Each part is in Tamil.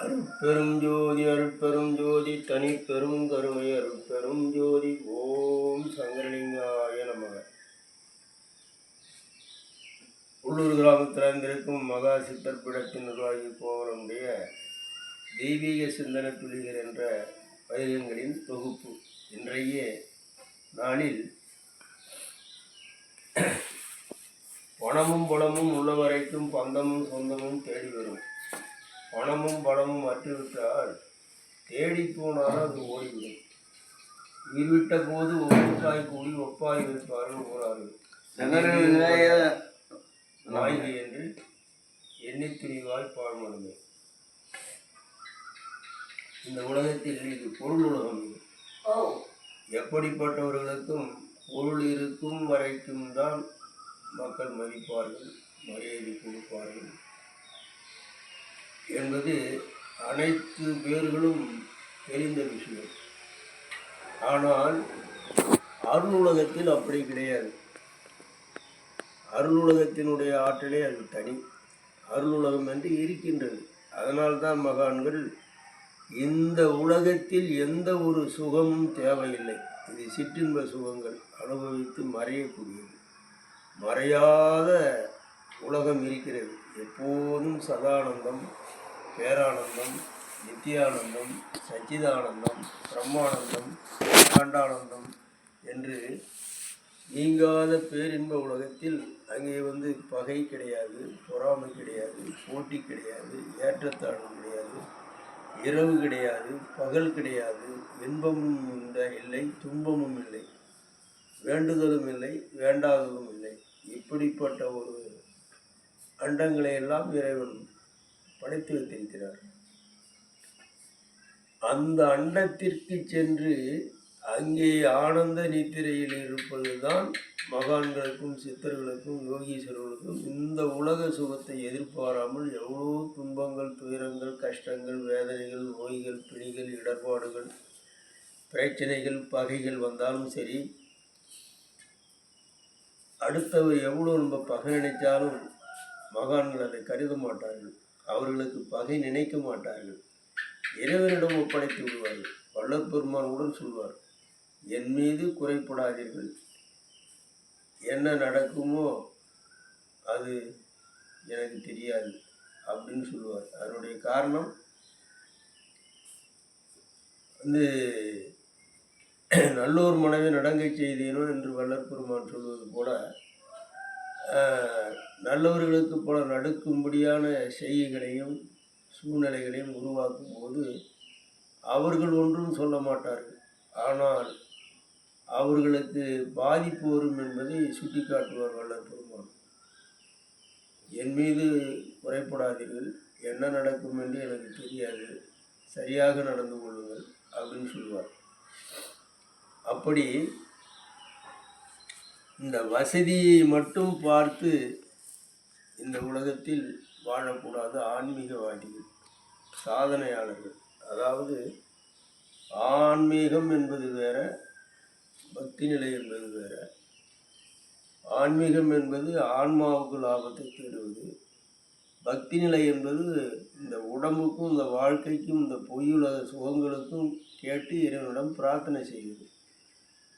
அருட்பெரும் ஜோதி அருட்பெரும் ஜோதி தனி பெரும் கருணை அருட்பெரும் ஜோதி. ஓம் சங்கரலிங்காய நமக. உள்ளூர் கிராமத்தில் இருந்திருக்கும் மகா சித்தர் பீடத்தின் நிர்வாகி கோவலனுடைய தெய்வீக சிந்தனை துளிகள் என்ற பதிகங்களின் தொகுப்பு. இன்றைய நாளில் பணமும் பலமும் உள்ளவரைக்கும் பந்தமும் சொந்தமும் தேடி வரும். பணமும் பலமும் அற்றுவிட்டால் தேடி போனால் அது ஓடிவிடும். உயிர்விட்ட போது ஒப்பாய் கூடி ஒப்பாய் வைப்பார்கள் போனார்கள். நாய்கை என்று எண்ணி துணிவாய் பாழ்மனமே. இந்த உலகத்தில் இது பொருள் உலகம். எப்படிப்பட்டவர்களுக்கும் பொருள் இருக்கும் வரைக்கும் தான் மக்கள் மதிப்பார்கள், மரியாதை கொடுப்பார்கள் என்பது அனைத்து பேர்களும் தெரிந்த விஷயம். ஆனால் அருளுலகத்தில் அப்படி கிடையாது. அருளுலகத்தினுடைய ஆற்றலே அது தனி. அருளுலகம் என்று இருக்கின்றது. அதனால்தான் மகான்கள் இந்த உலகத்தில் எந்த ஒரு சுகமும் தேவையில்லை, இது சிற்றின்ப சுகங்கள் அனுபவித்து மறையக்கூடியது. மறையாத உலகம் இருக்கிறது. எப்போதும் சதானந்தம், பேரானந்தம், நித்தியானந்தம், சச்சிதானந்தம், பிரம்மானந்தம், காண்டானந்தம் என்று நீங்காத பேரின்ப உலகத்தில் அங்கே பகை கிடையாது, பொறாமை கிடையாது, போட்டி கிடையாது, ஏற்றத்தாழ்வு கிடையாது, இரவு கிடையாது, பகல் கிடையாது, இன்பமும் இல்லை, துன்பமும் இல்லை, வேண்டுதலும் இல்லை, வேண்டாததும் இல்லை. இப்படிப்பட்ட ஒரு அண்டங்களை எல்லாம் இறைவன் படைத்து வைத்திருக்கிறார். அந்த அண்டத்திற்கு சென்று அங்கே ஆனந்த நித்திரையில் இருப்பது தான் மகான்களுக்கும் சித்தர்களுக்கும் யோகீஸ்வரர்களுக்கும் இந்த உலக சுகத்தை எதிர்பாராமல் எவ்வளோ துன்பங்கள், துயரங்கள், கஷ்டங்கள், வேதனைகள், நோய்கள், பிணிகள், இடர்பாடுகள், பிரச்சனைகள், பகைகள் வந்தாலும் சரி, அடுத்தவர் எவ்வளோ நம்ம பகை நினைச்சாலும் மகான்கள் அதை கருத மாட்டார்கள். அவர்களுக்கு பகை நினைக்க மாட்டார்கள். இறைவனிடம் ஒப்படைத்து விடுவார்கள். வல்லற்பெருமானுடன் சொல்வார், என் மீது குறைப்படாதீர்கள், என்ன நடக்குமோ அது எனக்கு தெரியாது அப்படின்னு சொல்லுவார். அதனுடைய காரணம் நல்லோர் மனைவி நடங்கை செய்தேனோ என்று வல்லற்பெருமான் சொல்வது போல, நல்லவர்களுக்கு பல நடுக்கும்படியான செய்கைகளையும் சூழ்நிலைகளையும் உருவாக்கும் போது அவர்கள் ஒன்றும் சொல்ல மாட்டார்கள். ஆனால் அவர்களுக்கு பாதிப்பு வரும் என்பதை சுட்டி காட்டுவார் வல்லற்பெருமான். என் மீது குறைப்படாதீர்கள், என்ன நடக்கும் என்று எனக்கு தெரியாது, சரியாக நடந்து கொள்ளுங்கள் அப்படின்னு சொல்லுவார். அப்படி இந்த வசதியை மட்டும் பார்த்து இந்த உலகத்தில் வாழக்கூடாது. ஆன்மீகவாதிகள், சாதனையாளர்கள். அதாவது ஆன்மீகம் என்பது வேற, பக்தி நிலை என்பது வேற. ஆன்மீகம் என்பது ஆன்மாவுக்கு லாபத்தை தேடுவது. பக்தி நிலை என்பது இந்த உடம்புக்கும் இந்த வாழ்க்கைக்கும் இந்த பொய்யுலக சுகங்களுக்கும் கேட்டு இறைவனிடம் பிரார்த்தனை செய்வது.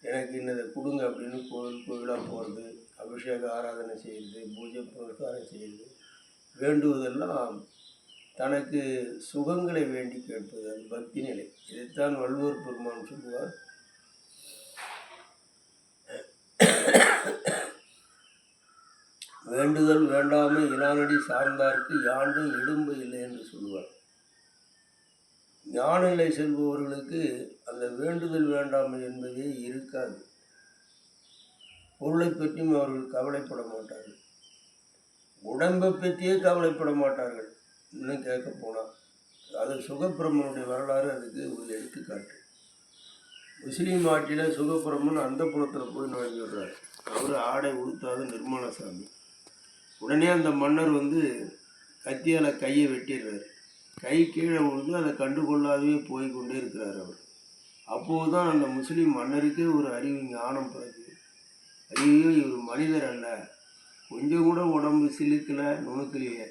எனக்கு இன்னதை கொடுங்க அப்படின்னு கோயிலாக போகிறது, அபிஷேக ஆராதனை செய்கிறது, பூஜை புனஸ்காரம் செய்கிறது, வேண்டுவதெல்லாம் தனக்கு சுகங்களை வேண்டி கேட்பது. அது பக்தி நிலை. இதைத்தான் வள்ளுவர் பெருமான் சொல்லுவார், வேண்டுதல் வேண்டாமை இனானடி சார்ந்தார்க்கு யாண்டும் இடும்பு இல்லை என்று சொல்லுவார். ஞான நிலை செல்பவர்களுக்கு அந்த வேண்டுதல் வேண்டாமை என்பதே இருக்காது. பொருளை பற்றியும் அவர்கள் கவலைப்பட மாட்டார்கள், உடம்பை பற்றியே கவலைப்பட மாட்டார்கள். இன்னும் கேட்க போனால் அது சுகப்பிரமனுடைய வரலாறு அதுக்கு ஒரு எடுத்துக்காட்டு. முஸ்லீம் ஆட்சியில் சுகப்பிரமன் அந்த புறத்தில் போய் நுழைஞ்சு விடுறார். அவர் ஆடை உடுத்தாத நிர்மலசாமி. உடனே அந்த மன்னர் கத்தியால் கையை வெட்டிடுறாரு. கை கீழே விழுந்து அதை கண்டுகொள்ளாதவே போய் கொண்டே இருக்கிறார் அவர். அப்போது தான் அந்த முஸ்லீம் மன்னருக்கே ஒரு அறிவு ஞானம் பிறகு, ஐயோ இவர் மனிதர் அல்ல, கொஞ்சம் கூட உடம்பு சிலுக்கலை, நுணுக்கலையே,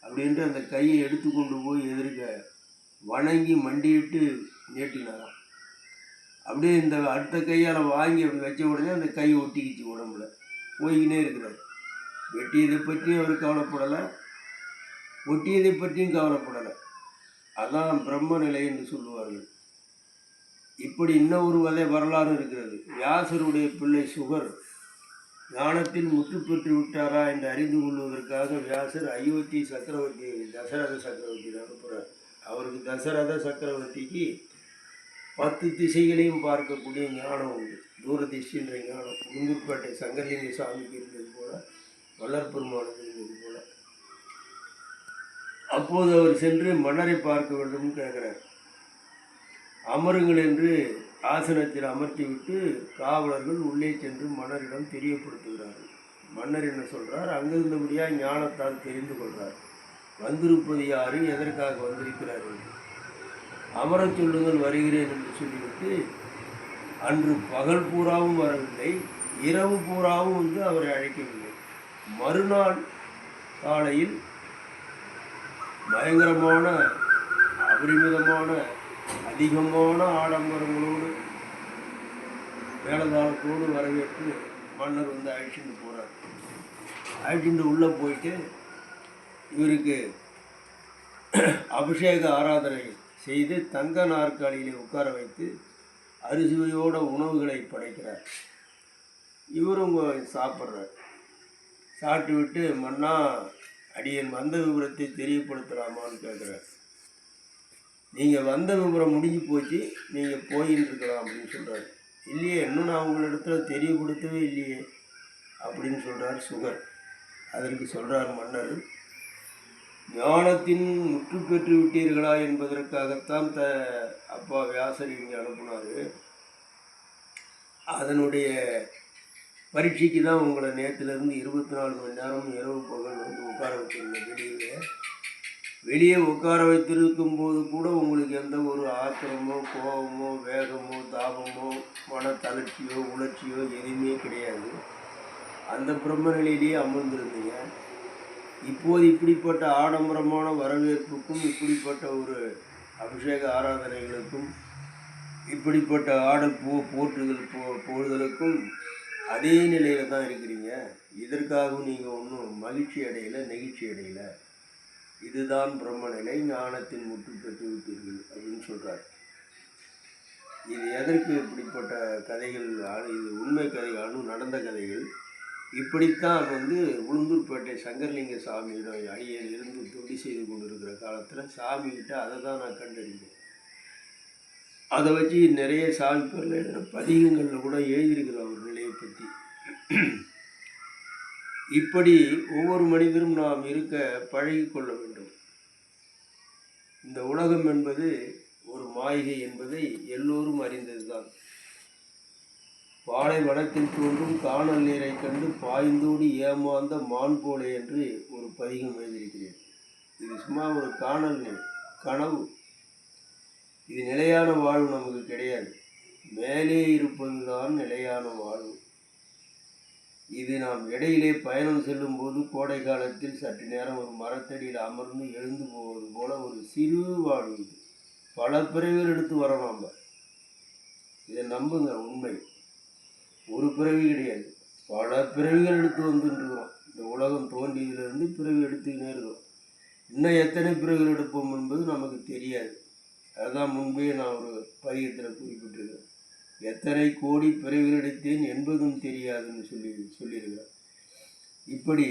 அப்படின்ட்டு அந்த கையை எடுத்து கொண்டு போய் எதிர்க்க வணங்கி மண்டிட்டு நீட்டினாராம். அப்படியே இந்த அடுத்த கையால் வாங்கி அப்படி வச்ச உடனே அந்த கை ஒட்டிக்கிச்சு உடம்புல. போய்கினே இருக்கிறார். வெட்டியதை பற்றியும் அவர் கவலைப்படலை, ஒட்டியதை பற்றியும் கவலைப்படலை. அதான் பிரம்ம நிலை என்று சொல்லுவார்கள். இப்படி இன்னொரு வரலாறு இருக்கிறது. வியாசருடைய பிள்ளை சுகர் ஞானத்தில் முற்று பெற்று விட்டாரா என்று அறிந்து கொள்வதற்காக வியாசர் அயோத்தி சக்கரவர்த்தி, தசரத சக்கரவர்த்தி அனுப்புகிறார். அவருக்கு தசரத சக்கரவர்த்திக்கு 10 திசைகளையும் பார்க்கக்கூடிய ஞானம் உண்டு. தூரதிஷ்டின்ற ஞானம் உளுந்தூர்பேட்டை சங்கரலிங்க சாமிக்கு இருந்தது போல, வள்ளற்பெருமானுக்கு இருந்தது போல. அப்போது அவர் சென்று மன்னரை பார்க்க வேண்டும் கேட்கிறார். அமருங்கள் என்று ஆசனத்தில் அமர்த்திவிட்டு காவலர்கள் உள்ளே சென்று மன்னரிடம் தெரியப்படுத்துகிறார்கள். மன்னர் என்ன சொல்றார்? அங்கிருந்தபடியாக ஞானத்தால் தெரிந்து கொள்றார். வந்திருப்பது யாரு, எதற்காக வந்திருக்கிறார்கள், அமரச் சொல்லுங்கள் வருகிறேன் என்று சொல்லிவிட்டு அன்று பகல் பூராவும் வரவில்லை, இரவு பூராவும் வந்து அவரை அழைக்கவில்லை. மறுநாள் காலையில் பயங்கரமான அபரிமிதமான அதிகமான ஆடம்பரங்களோடு மேலதாளத்தோடு வரவேற்று மன்னர் வந்து அழைச்சிட்டு போகிறார். அழைச்சிட்டு உள்ளே போயிட்டு இவருக்கு அபிஷேக ஆராதனை செய்து தங்க நாற்காலியிலே உட்கார வைத்து அரிசுவையோட உணவுகளை படைக்கிறார். இவரும் சாப்பிட்றார். சாப்பிட்டு விட்டு, மன்னா அடியன் வந்த விவரத்தை தெரியப்படுத்தலாமான்னு கேட்குறார். நீங்கள் வந்த விவரம் முடிஞ்சு போச்சு, நீங்கள் போயின்னு இருக்கலாம் அப்படின்னு சொல்கிறார். இல்லையே, இன்னும் நான் உங்களிடத்துல தெரியப்படுத்தவே இல்லையே அப்படின்னு சொல்கிறார் சுகர். அதற்கு சொல்கிறார் மன்னர், ஞானத்தின் முற்று பெற்று விட்டீர்களா என்பதற்காகத்தான் அப்பா வியாசர் இங்கே அனுப்புனார். அதனுடைய பரீட்சைக்கு தான் உங்களை நேற்றுலேருந்து 24 மணி நேரம் இரவு பகல் வந்து உட்கார வச்சிருந்தேன். வெளியே உட்கார வைத்திருக்கும் போது கூட உங்களுக்கு எந்த ஒரு ஆத்திரமோ கோபமோ வேகமோ தாபமோ மன தளர்ச்சியோ உணர்ச்சியோ எதுவுமே கிடையாது. அந்த பிரம்ம நிலையிலேயே அமர்ந்திருந்தீங்க. இப்போது இப்படிப்பட்ட ஆடம்பரமான வரவேற்புக்கும் இப்படிப்பட்ட ஒரு அபிஷேக ஆராதனைகளுக்கும் இப்படிப்பட்ட ஆடல் போற்றுதல் போடுதலுக்கும் அதே நிலையில் தான் இருக்கிறீங்க. இதற்காகவும் நீங்கள் ஒன்றும் மகிழ்ச்சி அடையலை, நெகிழ்ச்சி அடையலை. இதுதான் பிரம்ம நிலை, ஞானத்தின் முற்று பெற்று விட்டீர்கள் அப்படின்னு சொல்கிறார். இது எதற்கு இப்படிப்பட்ட கதைகள்? இது உண்மை கதைகள், நடந்த கதைகள். இப்படித்தான் வந்து உளுந்தூர்பேட்டை சங்கரலிங்க சாமியிடம் அடியேன் இருந்து தொடி செய்து கொண்டிருக்கிற காலத்தில் சாமிகிட்ட அதை தான் நான் கண்டறிந்தேன். அதை வச்சு நிறைய சாமி பேரில் பதிகங்களில் கூட எழுதியிருக்கிற ஒரு நிலையை பற்றி. இப்படி ஒவ்வொரு மனிதரும் நாம் இருக்க பழகி கொள்ள வேண்டும். இந்த உலகம் என்பது ஒரு மாளிகை என்பதை எல்லோரும் அறிந்ததுதான். பாலை வனத்தில் தோன்றும் காணல் நீரை கண்டு பாய்ந்தோடி ஏமாந்த மான் போலே என்று ஒரு பதிகம் எழுதியிருக்கிறேன். இது சும்மா ஒரு காணல் நீர், கனவு. இது நிலையான வாழ்வு நமக்கு கிடையாது. மேலே இருப்பதுதான் நிலையான வாழ்வு. இது நாம் இடையிலே பயணம் செல்லும் போது கோடை காலத்தில் சற்று நேரம் ஒரு மரத்தடியில் அமர்ந்து எழுந்து போவது போல ஒரு சிறு வாழ்வு. இது பல பிறவிகள் எடுத்து வரோம். நம்ம இதை நம்புங்க, உண்மை. ஒரு பிறவி கிடையாது, பல பிறவிகள் எடுத்து வந்துட்டுருக்கிறோம். இந்த உலகம் தோன்றியதிலிருந்து பிறவி எடுத்துக்கினே இருக்கிறோம். இன்னும் எத்தனை பிறவிகள் எடுப்போம் என்பது நமக்கு தெரியாது. அதுதான் முன்பே நான் ஒரு பதிகத்தில் குறிப்பிட்டிருக்கிறேன். எத்தனை கோடி பிறவிகள் எடுத்தேன் என்பதும் தெரியாதுன்னு சொல்லியிருக்கிறேன். இப்படி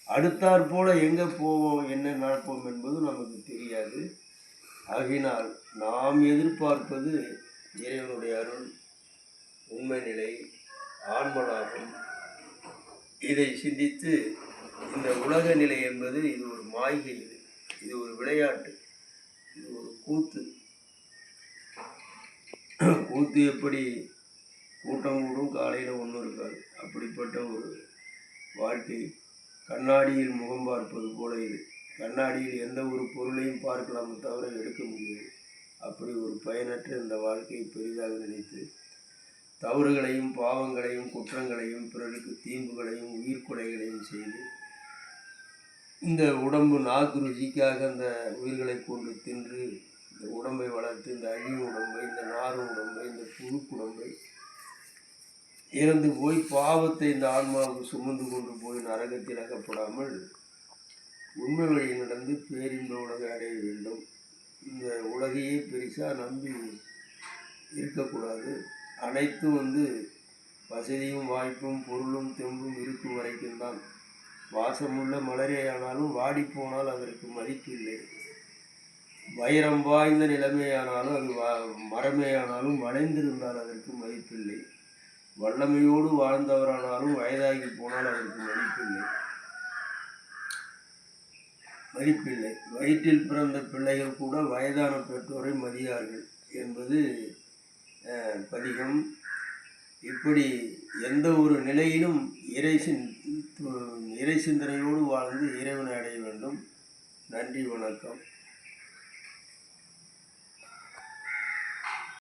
அடுத்தாற் போல எங்கே போவோம், என்ன நடப்போம் என்பது நமக்கு தெரியாது. ஆகினால் நாம் எதிர்பார்ப்பது இறைவனுடைய அருள், உண்மை நிலை, ஆன்மலாபம். இதை சிந்தித்து இந்த உலக நிலை என்பது இது ஒரு மாய்கை, இது ஒரு விளையாட்டு, இது ஒரு கூத்து. கூத்து எப்படி கூட்டம் கூடும், காலையில் ஒன்றும் இருக்காது. அப்படிப்பட்ட ஒரு வாழ்க்கை. கண்ணாடியில் முகம் பார்ப்பது போல இது. கண்ணாடியில் எந்த ஒரு பொருளையும் பார்க்கலாமே தவிர எடுக்க முடியாது. அப்படி ஒரு பயனற்ற இந்த வாழ்க்கையை பெரிதாக நினைத்து தவறுகளையும் பாவங்களையும் குற்றங்களையும் பிறருக்கு தீம்புகளையும் உயிர்கொலைகளையும் செய்து இந்த உடம்பு நாக்கு ருசிக்காக அந்த உயிர்களை கொண்டு தின்று இந்த உடம்பை வளர்த்து இந்த அழியும் உடம்பை, இந்த நாரும் உடம்பை, இந்த புழுக்குடம்பை இறந்து போய் பாவத்தை இந்த ஆன்மாவுக்கு சுமந்து கொண்டு போய் நரகத்தில் அகப்படாமல் உண்மை வழி நடந்து பேரின்ப உலகை அடைய வேண்டும். இந்த உலகையே பெருசாக நம்பி இருக்கக்கூடாது. அனைத்தும் வசதியும் வாய்ப்பும் பொருளும் தெம்பும் இருக்கும் வரைக்கும் தான். வாசமுள்ள மலரே ஆனாலும் வாடி போனால் அதற்கு மதிப்பில்லை. வைரம் வாய்ந்த நிலைமையானாலும் அது மரமேயானாலும் வளைந்திருந்தால் அதற்கு மதிப்பில்லை. வல்லமையோடு வாழ்ந்தவரானாலும் வயதாகி போனால் அதற்கு மதிப்பில்லை. வயிற்றில் பிறந்த பிள்ளைகள் கூட வயதான பெற்றோரை மதியார்கள் என்பது பதிகம். இப்படி எந்த ஒரு நிலையிலும் இறை சிந்தனையோடு வாழ்ந்து இறைவனை அடைய வேண்டும். நன்றி, வணக்கம்.